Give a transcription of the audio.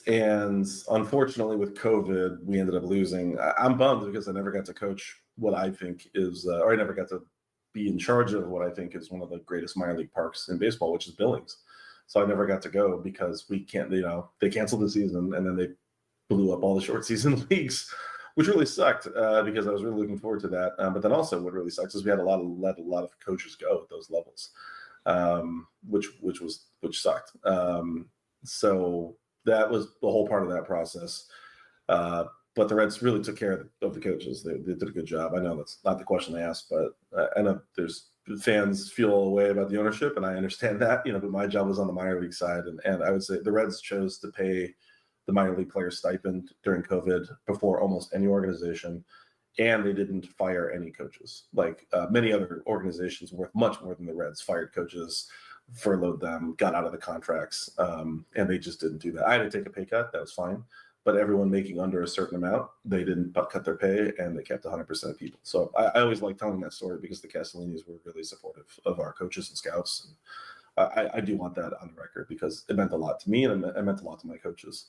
And unfortunately, with COVID, we ended up losing. I'm bummed because I never got to coach what I think is, or I never got to be in charge of what I think is one of the greatest minor league parks in baseball, which is Billings. So I never got to go because we can't, they canceled the season and then they blew up all the short season leagues, which really sucked because I was really looking forward to that. But then also what really sucks is we had let a lot of coaches go at those levels, which sucked. So that was the whole part of that process. But the Reds really took care of the coaches. They did a good job. I know that's not the question they asked, but I know there's fans feel a way about the ownership, and I understand that, but my job was on the minor league side. And I would say the Reds chose to pay the minor league player stipend during COVID before almost any organization. And they didn't fire any coaches. Like many other organizations worth much more than the Reds fired coaches, furloughed them, got out of the contracts, and they just didn't do that. I had to take a pay cut. That was fine. But everyone making under a certain amount, they didn't cut their pay, and they kept 100% of people. So I always like telling that story because the Castellinis were really supportive of our coaches and scouts. And I do want that on the record because it meant a lot to me, and it meant a lot to my coaches.